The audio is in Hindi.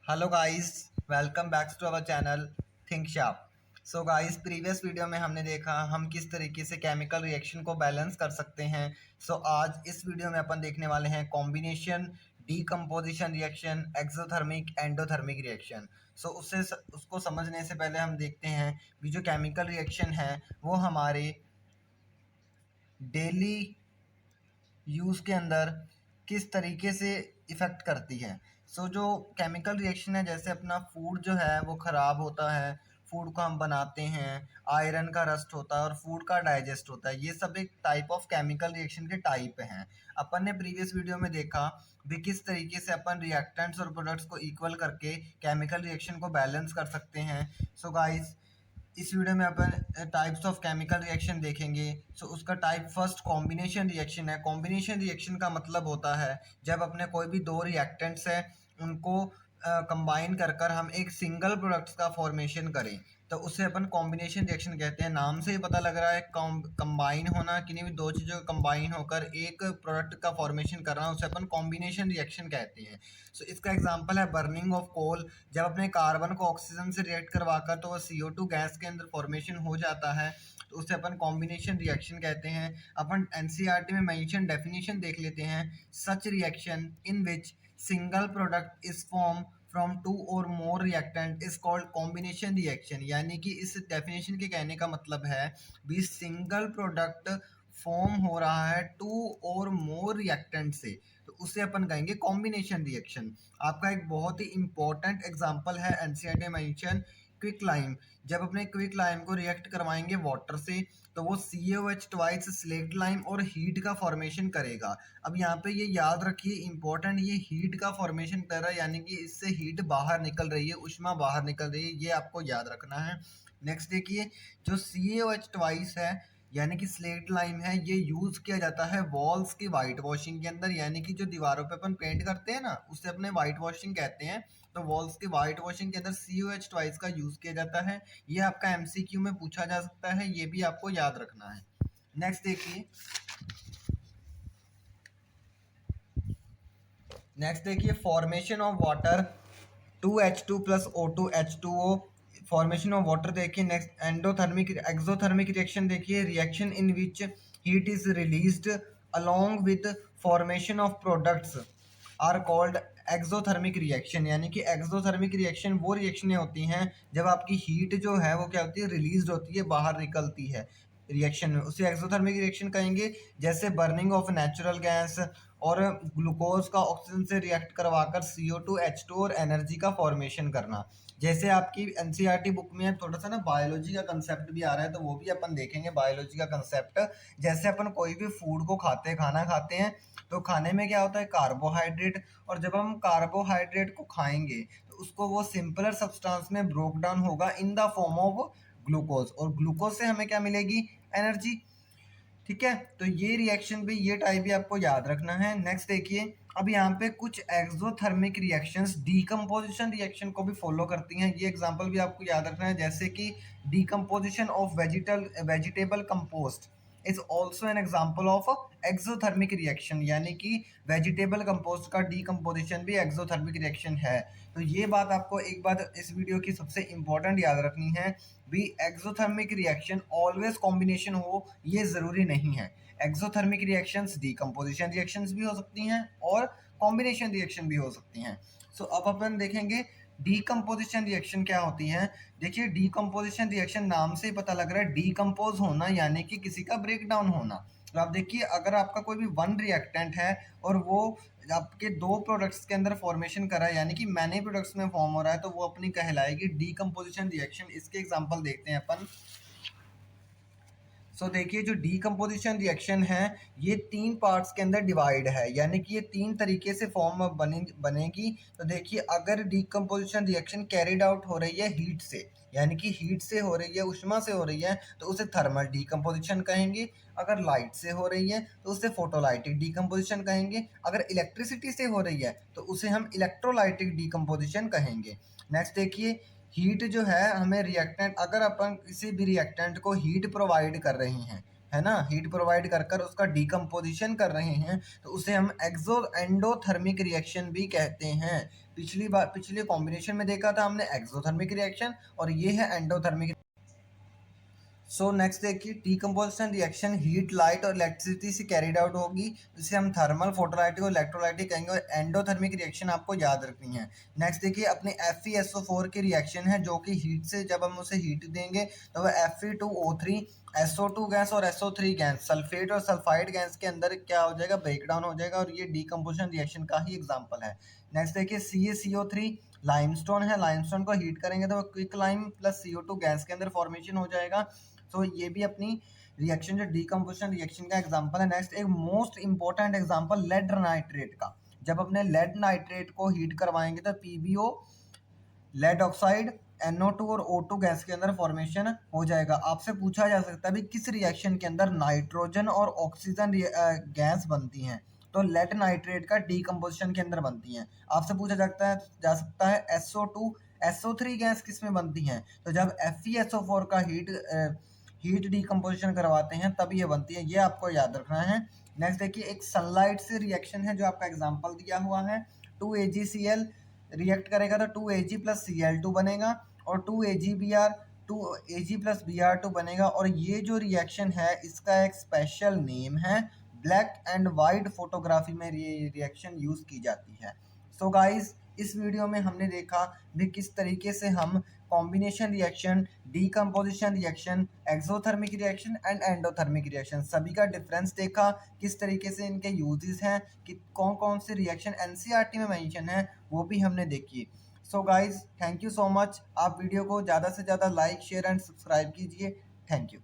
Hello guys, welcome back to our channel think sharp. So guys, previous video में हमने देखा हम किस तरीके से केमिकल रिएक्शन को बैलेंस कर सकते हैं। आज इस वीडियो में अपन देखने वाले हैं combination decomposition reaction, exothermic endothermic reaction. उसको समझने से पहले हम देखते हैं कि जो केमिकल रिएक्शन है वो हमारे डेली यूज़ के अंदर किस तरीके से इफ़ेक्ट करती है। जो केमिकल रिएक्शन है, जैसे अपना फूड जो है वो ख़राब होता है, फूड को हम बनाते हैं, आयरन का रस्ट होता है और फूड का डाइजेस्ट होता है। ये सब एक टाइप ऑफ केमिकल रिएक्शन के टाइप हैं। अपन ने प्रीवियस वीडियो में देखा भी किस तरीके से अपन रिएक्टेंट्स और प्रोडक्ट्स को इक्वल करके केमिकल रिएक्शन को बैलेंस कर सकते हैं। गाइस, इस वीडियो में अपन टाइप्स ऑफ केमिकल रिएक्शन देखेंगे। उसका टाइप फर्स्ट कॉम्बिनेशन रिएक्शन है। कॉम्बिनेशन रिएक्शन का मतलब होता है जब अपने कोई भी दो रिएक्टेंट्स है उनको कंबाइन कर कर हम एक सिंगल प्रोडक्ट्स का फॉर्मेशन करें, तो उसे अपन कॉम्बिनेशन रिएक्शन कहते हैं। नाम से ही पता लग रहा है कंबाइन होना, किन्हीं भी दो चीज़ों का कंबाइन होकर एक प्रोडक्ट का फॉर्मेशन करना, उसे अपन कॉम्बिनेशन रिएक्शन कहते हैं। इसका एग्जांपल है बर्निंग ऑफ कोल। जब अपने कार्बन को ऑक्सीजन से रिएक्ट करवाकर तो वो CO2 गैस के अंदर फॉर्मेशन हो जाता है, तो उसे अपन कॉम्बिनेशन रिएक्शन कहते हैं। अपन NCERT में मेंशन डेफिनेशन देख लेते हैं। Such reaction in which single product is form from two or more reactant is called combination reaction. यानी कि इस डेफिनेशन के कहने का मतलब है भी सिंगल प्रोडक्ट फॉर्म हो रहा है टू और मोर रिएक्टेंट से, तो उसे अपन कहेंगे कॉम्बिनेशन रिएक्शन। आपका एक बहुत ही इंपॉर्टेंट एग्जांपल है NCERT मेंशन क्विक लाइम। जब अपने क्विक लाइम को रिएक्ट करवाएंगे वाटर से, तो वो CaOH ट्वाइस स्लेक्ट लाइम और हीट का फॉर्मेशन करेगा। अब यहाँ पे ये याद रखिए इंपॉर्टेंट, ये हीट का फॉर्मेशन कर रहा है, यानी कि इससे हीट बाहर निकल रही है, उष्मा बाहर निकल रही है, ये आपको याद रखना है। नेक्स्ट देखिए, जो CaOH ट्वाइस है यानी कि स्लेट लाइम है, ये यूज़ किया जाता है वॉल्स की वाइट वॉशिंग के अंदर। यानी कि जो दीवारों पे अपन पेंट करते हैं ना, उसे अपने वाइट वॉशिंग कहते हैं। तो वॉल्स की वाइट वॉशिंग के अंदर CaOH ट्वाइस का यूज़ किया जाता है। ये आपका MCQ में पूछा जा सकता है, ये भी आपको याद रखना है। नेक्स्ट देखिए formation of water 2H2 plus O2 H2O। Formation of water देखिए। नेक्स्ट एंडोथर्मिक एक्सोथर्मिक रिएक्शन देखिए, reaction in which heat is released along with formation of products are called exothermic reaction. यानी कि एक्सोथर्मिक रिएक्शन वो रिएक्शनें होती हैं जब आपकी हीट जो है वो क्या होती है, रिलीज होती है, बाहर निकलती है रिएक्शन में, उसे एक्सोथर्मिक रिएक्शन कहेंगे। जैसे बर्निंग ऑफ नेचुरल गैस और ग्लूकोज का ऑक्सीजन से रिएक्ट करवाकर CO2 H2 और एनर्जी का फॉर्मेशन करना। जैसे आपकी NCERT बुक में थोड़ा सा ना बायोलॉजी का कंसेप्ट भी आ रहा है, तो वो भी अपन देखेंगे बायोलॉजी का कंसेप्ट। जैसे अपन कोई भी फूड को खाना खाते हैं, तो खाने में क्या होता है, कार्बोहाइड्रेट। और जब हम कार्बोहाइड्रेट को खाएंगे तो उसको वो सिंपलर सब्सटेंस में ब्रोक डाउन होगा in the form of glucose, और ग्लूकोज से हमें क्या मिलेगी, एनर्जी। ठीक है, तो ये रिएक्शन भी, ये टाइप भी आपको याद रखना है। नेक्स्ट देखिए, अब यहाँ पे कुछ एक्सोथर्मिक रिएक्शंस डीकम्पोजिशन रिएक्शन को भी फॉलो करती हैं। ये एग्जांपल भी आपको याद रखना है, जैसे कि decomposition of vegetable compost is also an example of exothermic reaction. यानी कि वेजिटेबल कंपोस्ट का डीकम्पोजिशन भी एक्सोथर्मिक रिएक्शन है। तो ये बात आपको एक बात इस वीडियो की सबसे इंपॉर्टेंट याद रखनी है भी, एक्सोथर्मिक रिएक्शन ऑलवेज कॉम्बिनेशन हो ये ज़रूरी नहीं है। एक्सोथर्मिक रिएक्शंस डीकम्पोजिशन रिएक्शंस भी हो सकती हैं और कॉम्बिनेशन रिएक्शन भी हो सकती हैं। अब अपन देखेंगे डीकम्पोजिशन रिएक्शन क्या होती है। देखिए, डीकम्पोजिशन रिएक्शन नाम से ही पता लग रहा है डीकम्पोज होना, यानी कि किसी का ब्रेक डाउन होना। तो आप देखिए, अगर आपका कोई भी वन रिएक्टेंट है और वो आपके दो प्रोडक्ट्स के अंदर फॉर्मेशन कर रहा है, यानी कि मैनी प्रोडक्ट्स में फॉर्म हो रहा है, तो वो अपनी कहलाएगी डीकम्पोजिशन रिएक्शन। इसके एग्जांपल देखते हैं अपन। देखिए, जो डीकम्पोजिशन रिएक्शन है ये तीन पार्ट्स के अंदर डिवाइड है, यानी कि ये तीन तरीके से फॉर्म बनेगी। तो देखिए, अगर डीकम्पोजिशन रिएक्शन कैरिड आउट हो रही है हीट से, यानी कि हीट से हो रही है, उष्मा से हो रही है, तो उसे थर्मल डीकम्पोजिशन कहेंगे। अगर लाइट से हो रही है तो उसे फोटोलाइटिक डीकम्पोजिशन कहेंगे। अगर इलेक्ट्रिसिटी से हो रही है तो उसे हम इलेक्ट्रोलाइटिक डीकम्पोजिशन कहेंगे। नेक्स्ट देखिए, हीट जो है हमें रिएक्टेंट, अगर अपन किसी भी रिएक्टेंट को हीट प्रोवाइड कर रहे हैं, है ना, हीट प्रोवाइड कर कर उसका डिकम्पोजिशन कर रहे हैं, तो उसे हम एंडोथर्मिक रिएक्शन भी कहते हैं। पिछले कॉम्बिनेशन में देखा था हमने एक्सोथर्मिक रिएक्शन, और ये है एंडोथर्मिक। सो नेक्स्ट देखिए, डीकम्पोजिशन रिएक्शन हीट, लाइट और इलेक्ट्रिसिटी से कैरिड आउट होगी, जिसे हम थर्मल, फोटोलाइटिक और इलेक्ट्रोलाइटिक कहेंगे, और एंडोथर्मिक रिएक्शन आपको याद रखनी है। नेक्स्ट देखिए, अपने FeSO4 की रिएक्शन है, जो कि हीट से, जब हम उसे हीट देंगे तो वह Fe2O3 SO2 गैस और SO3 गैस, सल्फेट और सल्फाइड गैस के अंदर क्या हो जाएगा, ब्रेकडाउन हो जाएगा, और ये डीकम्पोजिशन रिएक्शन का ही एग्जाम्पल है। नेक्स्ट देखिए, CaCO3 लाइमस्टोन है, लाइमस्टोन को हीट करेंगे तो quick lime plus CO2 gas के अंदर फॉर्मेशन हो जाएगा। तो ये भी अपनी रिएक्शन जो डीकम्पोजिशन रिएक्शन का एग्जांपल है। नेक्स्ट एक most important example lead nitrate का, जब अपने लेड नाइट्रेट को हीट करवाएंगे तो PbO, लेड ऑक्साइड, NO2 और O2 गैस के अंदर फॉर्मेशन हो जाएगा। आपसे पूछा जा सकता है भी किस रिएक्शन के अंदर नाइट्रोजन और ऑक्सीजन गैस बनती हैं, तो लेड नाइट्रेट का डीकम्पोजिशन के अंदर बनती हैं। आपसे पूछा जा सकता है SO2 SO3 गैस किस में बनती हैं, तो जब FeSO4 का हीट डीकम्पोजिशन करवाते हैं तब ये बनती है, ये आपको याद रखना है। नेक्स्ट देखिए, एक सनलाइट से रिएक्शन है जो आपका एग्जांपल दिया हुआ है, 2AgCl रिएक्ट करेगा तो 2Ag प्लस Cl2 बनेगा, और 2Ag प्लस Br2 बनेगा, और ये जो रिएक्शन है इसका एक स्पेशल नेम है, ब्लैक एंड वाइट फोटोग्राफी में ये रिएक्शन यूज की जाती है। सो गाइस, इस वीडियो में हमने देखा भी किस तरीके से हम combination reaction, decomposition reaction, exothermic reaction and endothermic reaction सभी का डिफरेंस देखा, किस तरीके से इनके यूजेस हैं, कि कौन कौन से रिएक्शन NCERT में मेंशन है वो भी हमने देखी। So guys, thank you so much. आप वीडियो को ज़्यादा से ज़्यादा लाइक, शेयर एंड सब्सक्राइब कीजिए। Thank you.